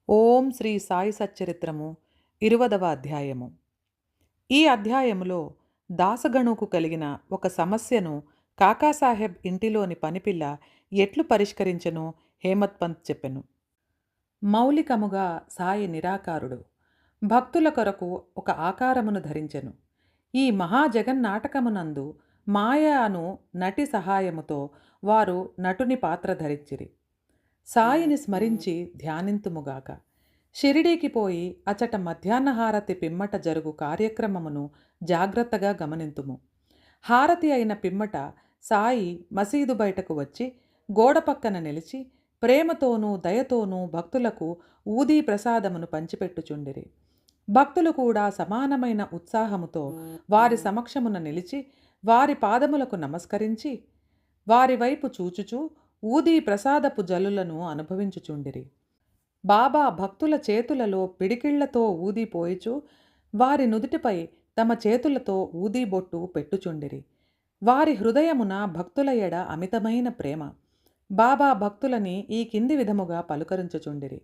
ఓం శ్రీ సాయి సచ్చరిత్రము 20వ అధ్యాయము. ఈ అధ్యాయములో దాసగణుకు కలిగిన ఒక సమస్యను కాకాసాహెబ్ ఇంటిలోని పనిపిల్ల ఎట్లు పరిష్కరించెనో హేమత్ పంత్ చెప్పెను. మౌలికముగా సాయి నిరాకారుడు. భక్తుల కొరకు ఒక ఆకారమును ధరించెను. ఈ మహాజగన్నాటకమునందు మాయ అను నటి సహాయముతో వారు నటుని పాత్ర ధరించిరి. సాయిని స్మరించి ధ్యానింతుముగాక. షిరిడీకి పోయి అచట మధ్యాహ్నహారతి పిమ్మట జరుగు కార్యక్రమమును జాగ్రత్తగా గమనింతుము. హారతి అయిన పిమ్మట సాయి మసీదు బయటకు వచ్చి గోడ పక్కన నిలిచి ప్రేమతోనూ దయతోనూ భక్తులకు ఊదీ ప్రసాదమును పంచిపెట్టుచుండిరి. భక్తులు కూడా సమానమైన ఉత్సాహముతో వారి సమక్షమున నిలిచి వారి పాదములకు నమస్కరించి వారి వైపు చూచుచూ ఊదీ ప్రసాదపు జల్లులను అనుభవించుచుండిరి. బాబా భక్తుల చేతులలో పిడికిళ్లతో ఊదీ పోయిచు వారి నుదుటిపై తమ చేతులతో ఊదీ బొట్టు పెట్టుచుండిరి. వారి హృదయమున భక్తుల ఎడ అమితమైన ప్రేమ. బాబా భక్తులని ఈ కింది విధముగా పలుకరించుచుండిరి.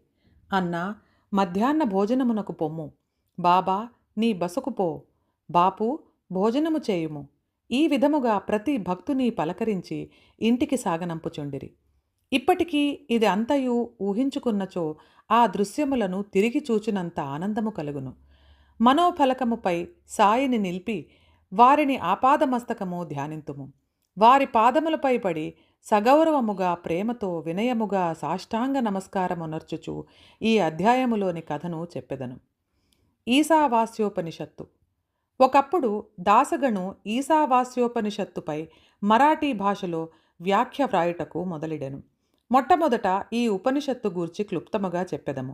అన్నా, మధ్యాహ్న భోజనమునకు పొమ్ము. బాబా, నీ బసకు పో. బాపు, భోజనము చేయుము. ఈ విధముగా ప్రతి భక్తుని పలకరించి ఇంటికి సాగనంపుచుండిరి. ఇప్పటికీ ఇది అంతయు ఊహించుకున్నచో ఆ దృశ్యములను తిరిగి చూచినంత ఆనందము కలుగును. మనోఫలకముపై సాయిని నిలిపి వారిని ఆపాదమస్తకము ధ్యానింతుము. వారి పాదములపై పడి సగౌరవముగా ప్రేమతో వినయముగా సాష్టాంగ నమస్కారమునర్చుచు ఈ అధ్యాయములోని కథను చెప్పెదను. ఈశావాస్యోపనిషత్తు. ఒకప్పుడు దాసగణు ఈశావాస్యోపనిషత్తుపై మరాఠీ భాషలో వ్యాఖ్య వ్రాయుటకు మొదలెడెను. మొట్టమొదట ఈ ఉపనిషత్తు గూర్చి క్లుప్తముగా చెప్పెదము.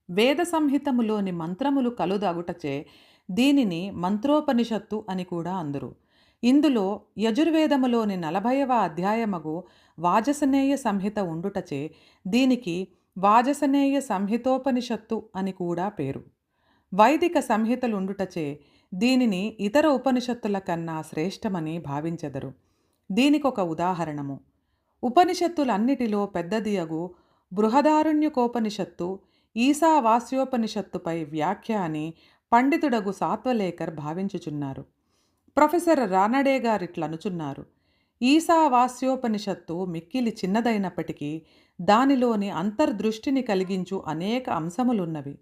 వేద సంహితములోని మంత్రములు కలుదగుటచే దీనిని మంత్రోపనిషత్తు అని కూడా అందురు. ఇందులో యజుర్వేదములోని 40వ అధ్యాయమగు వాజసనేయ సంహిత ఉండుటచే దీనికి వాజసనేయ సంహితోపనిషత్తు అని కూడా పేరు. వైదిక సంహితలుండుటచే దీనిని ఇతర ఉపనిషత్తుల కన్నా శ్రేష్టమని భావించెదరు. దీనికొక ఉదాహరణము. ఉపనిషత్తులన్నిటిలో పెద్దదియగు బృహదారణ్యకోపనిషత్తు ఈశావాస్యోపనిషత్తుపై వ్యాఖ్య అని పండితుడగు సాత్వలేకర్ భావించుచున్నారు. ప్రొఫెసర్ రానడే గారిట్లనుచున్నారు. ఈశావాస్యోపనిషత్తు మిక్కిలి చిన్నదైనప్పటికీ దానిలోని అంతర్దృష్టిని కలిగించు అనేక అంశములున్నవి.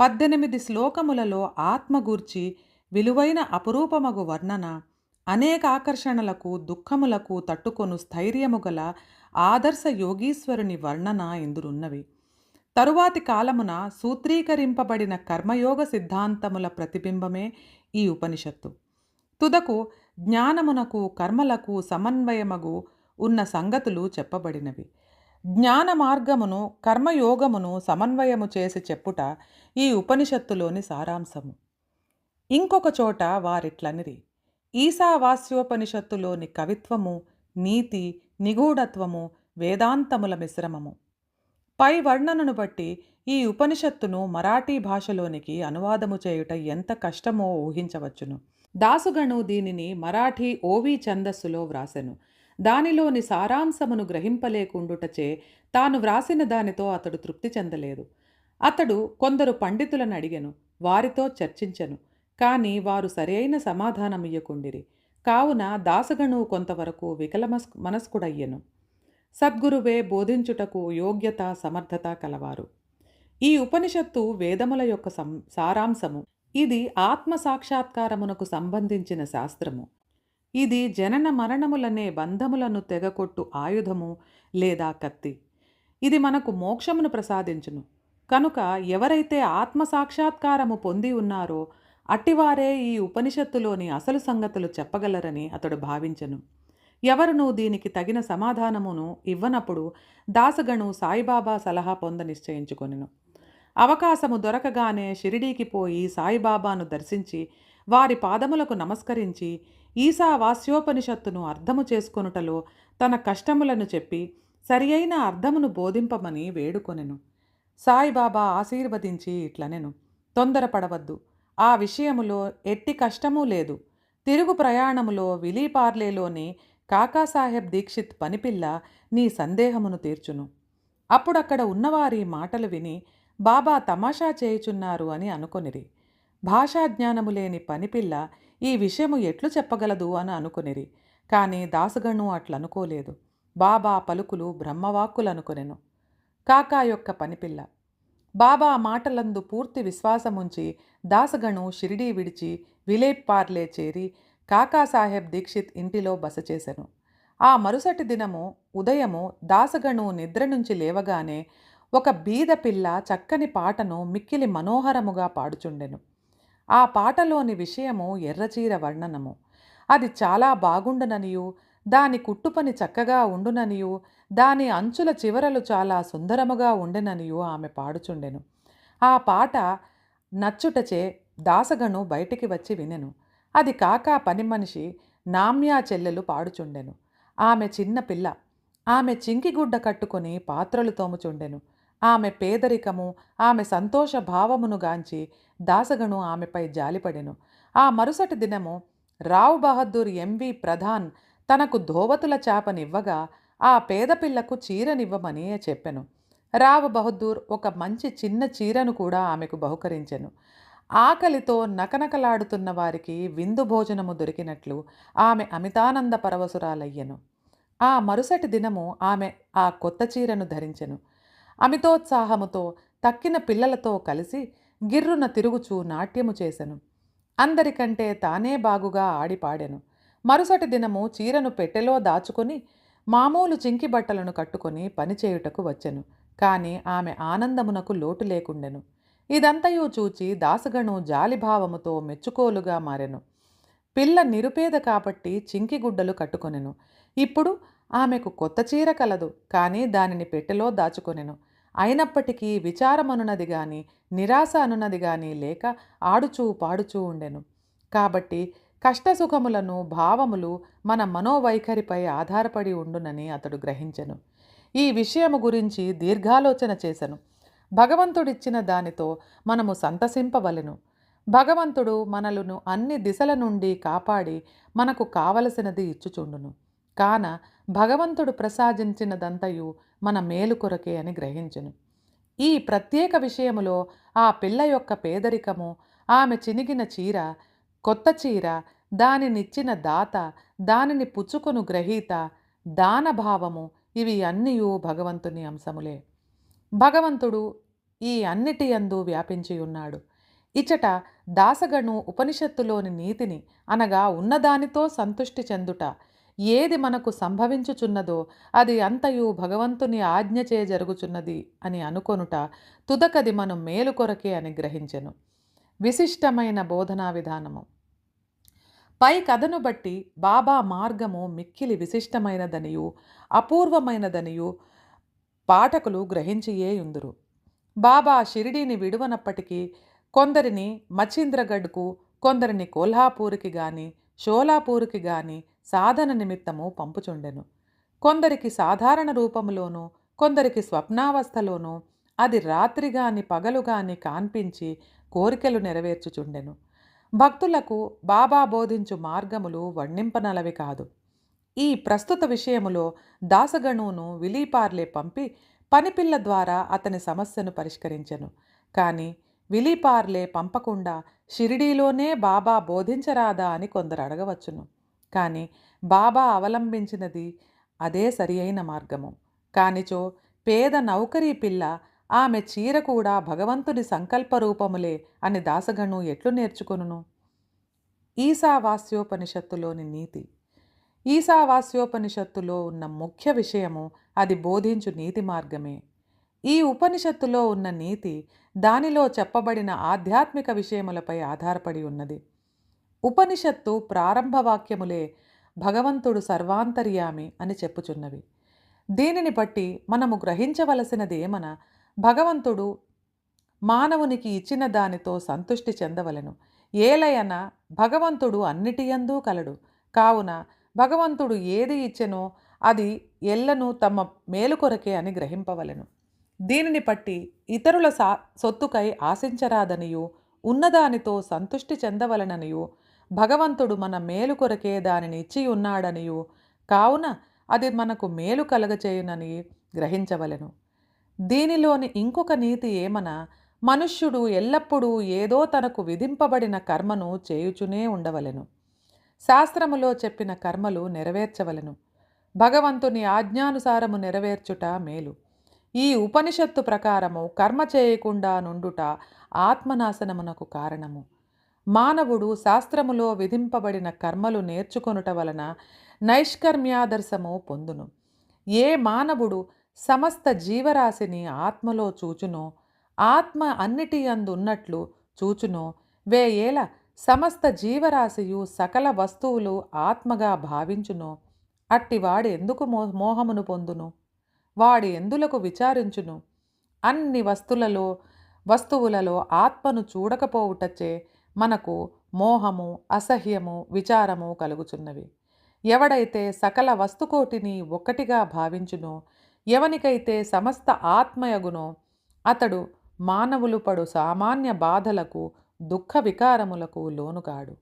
18 శ్లోకములలో ఆత్మగూర్చి విలువైన అపురూపమగు వర్ణన, అనేక ఆకర్షణలకు దుఃఖములకు తట్టుకొను స్థైర్యము గల ఆదర్శ యోగీశ్వరుని వర్ణన ఇందురున్నవి. తరువాతి కాలమున సూత్రీకరింపబడిన కర్మయోగ సిద్ధాంతముల ప్రతిబింబమే ఈ ఉపనిషత్తు. తుదకు జ్ఞానమునకు కర్మలకు సమన్వయమగు ఉన్న సంగతులు చెప్పబడినవి. జ్ఞాన మార్గమును కర్మయోగమును సమన్వయము చేసి చెప్పుట ఈ ఉపనిషత్తులోని సారాంశము. ఇంకొక చోట వారిట్లనిరి. ఈశావాస్యోపనిషత్తులోని కవిత్వము, నీతి, నిగూఢత్వము వేదాంతముల మిశ్రమము. పై వర్ణనను బట్టి ఈ ఉపనిషత్తును మరాఠీ భాషలోనికి అనువాదము చేయుట ఎంత కష్టమో ఊహించవచ్చును. దాసుగణు దీనిని మరాఠీ ఓవి ఛందస్సులో వ్రాసెను. దానిలోని సారాంశమును గ్రహింపలేకుండుటచే తాను వ్రాసిన దానితో అతడు తృప్తి చెందలేదు. అతడు కొందరు పండితులను అడిగెను. వారితో చర్చించెను. కాని వారు సరైన సమాధానమియ్యకుండిరి. కావున దాసగణు కొంతవరకు మనస్కుడయ్యెను. సద్గురువే బోధించుటకు యోగ్యత సమర్థత కలవారు. ఈ ఉపనిషత్తు వేదముల యొక్క సారాంశము. ఇది ఆత్మ సాక్షాత్కారమునకు సంబంధించిన శాస్త్రము. ఇది జనన మరణములనే బంధములను తెగకొట్టు ఆయుధము లేదా కత్తి. ఇది మనకు మోక్షమును ప్రసాదించును. కనుక ఎవరైతే ఆత్మ సాక్షాత్కారము పొంది ఉన్నారో అట్టివారే ఈ ఉపనిషత్తులోని అసలు సంగతులు చెప్పగలరని అతడు భావించెను. ఎవరునూ దీనికి తగిన సమాధానమును ఇవ్వనప్పుడు దాసగణు సాయిబాబా సలహా పొంద నిశ్చయించుకొనెను. అవకాశము దొరకగానే షిరిడీకి పోయి సాయిబాబాను దర్శించి వారి పాదములకు నమస్కరించి ఈశావాస్యోపనిషత్తును అర్థము చేసుకొనుటలో తన కష్టములను చెప్పి సరియైన అర్థమును బోధింపమని వేడుకొనెను. సాయిబాబా ఆశీర్వదించి ఇట్లనెను. తొందరపడవద్దు. ఆ విషయములో ఎట్టి కష్టమూ లేదు. తిరుగు ప్రయాణములో విలీపార్లేలోని కాకాసాహెబ్ దీక్షిత్ పనిపిల్ల నీ సందేహమును తీర్చును. అప్పుడక్కడ ఉన్నవారి మాటలు విని బాబా తమాషా చేయుచున్నారు అని అనుకొనిరి. భాషా జ్ఞానము లేని పనిపిల్ల ఈ విషయము ఎట్లు చెప్పగలదు అని అనుకొనిరి. కాని దాసగను అట్లనుకోలేదు. బాబా పలుకులు బ్రహ్మవాక్కులనుకొనెను. కాకా యొక్క పనిపిల్ల. బాబా మాటలందు పూర్తి విశ్వాసముంచి దాసగను షిరిడీ విడిచి విలేపార్లే చేరి కాకాసాహెబ్ దీక్షిత్ ఇంటిలో బస చేసెను. ఆ మరుసటి దినము ఉదయము దాసగను నిద్ర నుంచి లేవగానే ఒక బీద పిల్ల చక్కని పాటను మిక్కిలి మనోహరముగా పాడుచుండెను. ఆ పాటలోని విషయము ఎర్రచీర వర్ణనము. అది చాలా బాగుండుననియు, దాని కుట్టుపని చక్కగా ఉండుననియు, దాని అంచుల చివరలు చాలా సుందరముగా ఉండెననియు ఆమె పాడుచుండెను. ఆ పాట నచ్చుటచే దాసగను బయటికి వచ్చి వినెను. అది కాక పని మనిషి నామ్యా చెల్లెలు పాడుచుండెను. ఆమె చిన్న పిల్ల. ఆమె చింకిగుడ్డ కట్టుకొని పాత్రలు తోముచుండెను. ఆమె పేదరికము, ఆమె సంతోష భావమును గాంచి దాసగను ఆమెపై జాలిపడెను. ఆ మరుసటి దినము రావ్ బహద్దూర్ ఎంవి ప్రధాన్ తనకు ధోవతుల చాపనివ్వగా ఆ పేదపిల్లకు చీరనివ్వమని చెప్పెను. రావ్ బహద్దూర్ ఒక మంచి చిన్న చీరను కూడా ఆమెకు బహుకరించెను. ఆకలితో నకనకలాడుతున్న వారికి విందు భోజనము దొరికినట్లు ఆమె అమితానంద పరవశురాలయ్యెను. ఆ మరుసటి దినము ఆమె ఆ కొత్త చీరను ధరించెను. అమితోత్సాహముతో తక్కిన పిల్లలతో కలిసి గిర్రున తిరుగుచూ నాట్యము చేసెను. అందరికంటే తానే బాగుగా ఆడిపాడెను. మరుసటి దినము చీరను పెట్టెలో దాచుకొని మామూలు చింకి బట్టలను కట్టుకొని పనిచేయుటకు వచ్చెను. కాని ఆమె ఆనందమునకు లోటు లేకుండెను. ఇదంతయు చూచి దాసగను జాలిభావముతో మెచ్చుకోలుగా మారెను. పిల్ల నిరుపేద కాబట్టి చింకిగుడ్డలు కట్టుకొనెను. ఇప్పుడు ఆమెకు కొత్త చీర కలదు, కానీ దానిని పెట్టెలో దాచుకొనెను. అయినప్పటికీ విచారమనున్నది గాని నిరాశ అనున్నది గాని లేక ఆడుచూ పాడుచూ ఉండెను. కాబట్టి కష్టసుఖములను భావములు మన మనోవైఖరిపై ఆధారపడి ఉండునని అతడు గ్రహించెను. ఈ విషయము గురించి దీర్ఘాలోచన చేసెను. భగవంతుడిచ్చిన దానితో మనము సంతసింపవలెను. భగవంతుడు మనలను అన్ని దిశల నుండి కాపాడి మనకు కావలసినది ఇచ్చుచుండును. కాన భగవంతుడు ప్రసాదించినదంతయు మన మేలు కొరకే అని గ్రహించెను. ఈ ప్రత్యేక విషయములో ఆ పిల్ల యొక్క పేదరికము, ఆమె చినిగిన చీర, కొత్త చీర, దానినిచ్చిన దాత, దానిని పుచ్చుకొను గ్రహీత, దానభావము, ఇవి అన్నీయు భగవంతుని అంశములే. భగవంతుడు ఈ అన్నిటి యందు వ్యాపించి ఉన్నాడు. ఇచట దాసగను ఉపనిషత్తులోని నీతిని అనగా ఉన్నదానితో సంతుష్టి చెందుట, ఏది మనకు సంభవించుచున్నదో అది అంతయు భగవంతుని ఆజ్ఞచే జరుగుచున్నది అని అనుకొనుట తుదకది మనం మేలు కొరకే అని గ్రహించెను. విశిష్టమైన బోధనా విధానము. పై కథను బట్టి బాబా మార్గము మిక్కిలి విశిష్టమైనదనియు అపూర్వమైనదనియు పాఠకులు గ్రహించియే యుందురు. బాబా షిరిడీని విడువనప్పటికీ కొందరిని మచ్చింద్రగఢ్కు, కొందరిని కోల్హాపూర్కి గాని షోలాపూర్కి గాని సాధన నిమిత్తము పంపుచుండెను. కొందరికి సాధారణ రూపములోనూ, కొందరికి స్వప్నావస్థలోనూ, అది రాత్రి గాని పగలు గాని కాన్పించి కోరికలు నెరవేర్చుచుండెను. భక్తులకు బాబా బోధించు మార్గములు వర్ణింపనలవి కాదు. ఈ ప్రస్తుత విషయములో దాసగణువును విలీపార్లే పంపి పనిపిల్ల ద్వారా అతని సమస్యను పరిష్కరించెను. కానీ విలీపార్లే పంపకుండా షిరిడీలోనే బాబా బోధించరాదా అని కొందరు అడగవచ్చును. కానీ బాబా అవలంబించినది అదే సరి అయిన మార్గము. కానిచో పేద నౌకరీ పిల్ల ఆమె చీర కూడా భగవంతుని సంకల్పరూపములే అని దాసగను ఎట్లు నేర్చుకొనును? ఈశావాస్యోపనిషత్తులోని నీతి. ఈశావాస్యోపనిషత్తులో ఉన్న ముఖ్య విషయము అది బోధించు నీతి మార్గమే. ఈ ఉపనిషత్తులో ఉన్న నీతి దానిలో చెప్పబడిన ఆధ్యాత్మిక విషయములపై ఆధారపడి ఉన్నది. ఉపనిషత్తు ప్రారంభవాక్యములే భగవంతుడు సర్వాంతర్యామి అని చెప్పుచున్నవి. దీనిని బట్టి మనము గ్రహించవలసినది ఏమన, భగవంతుడు మానవునికి ఇచ్చిన దానితో సంతుష్టి చెందవలెను. ఏలయన భగవంతుడు అన్నిటియందు కలడు. కావున భగవంతుడు ఏది ఇచ్చెనో అది ఎల్లను తమ మేలు కొరకే అని గ్రహింపవలెను. దీనిని బట్టి ఇతరుల సొత్తుకై ఆశించరాదనియు, ఉన్నదానితో సంతుష్టి చెందవలననియు, భగవంతుడు మన మేలు కొరకే దానిని ఇచ్చి ఉన్నాడనియు, కావున అది మనకు మేలు కలగచేయునని గ్రహించవలెను. దీనిలోని ఇంకొక నీతి ఏమనా, మనుష్యుడు ఎల్లప్పుడూ ఏదో తనకు విధింపబడిన కర్మను చేయుచునే ఉండవలెను. శాస్త్రములో చెప్పిన కర్మలు నెరవేర్చవలెను. భగవంతుని ఆజ్ఞానుసారము నెరవేర్చుట మేలు. ఈ ఉపనిషత్తు ప్రకారము కర్మ చేయకుండా నుండుట ఆత్మనాశనమునకు కారణము. మానవుడు శాస్త్రములో విధింపబడిన కర్మలు నేర్చుకొనుట వలన నైష్కర్మ్యాదర్శము పొందును. ఏ మానవుడు సమస్త జీవరాశిని ఆత్మలో చూచునో, ఆత్మ అన్నిటి అందున్నట్లు చూచునో, వేయేల సమస్త జీవరాశియు సకల వస్తువులు ఆత్మగా భావించునో, అట్టివాడు ఎందుకు మోహమును పొందును? వాడి ఎందులకు విచారించును? అన్ని వస్తువులలో ఆత్మను చూడకపోవుటచే మనకు మోహము, అసహ్యము, విచారము కలుగుచున్నవి. ఎవడైతే సకల వస్తుకోటిని ఒక్కటిగా భావించునో, ఎవనికైతే సమస్త ఆత్మయగునో, అతడు మానవులు పడు సామాన్య బాధలకు, దుఃఖ వికారములకు లోనుగాడు.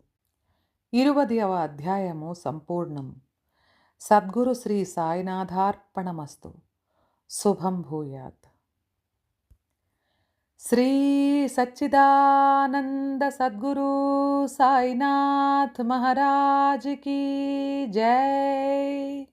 20వ అధ్యాయము సంపూర్ణం. సద్గురు శ్రీ సాయినాథార్పణమస్తు. శుభం భూయాత్. శ్రీ సచ్చిదానంద సద్గురు సాయినాథ్ మహారాజ్ की जय।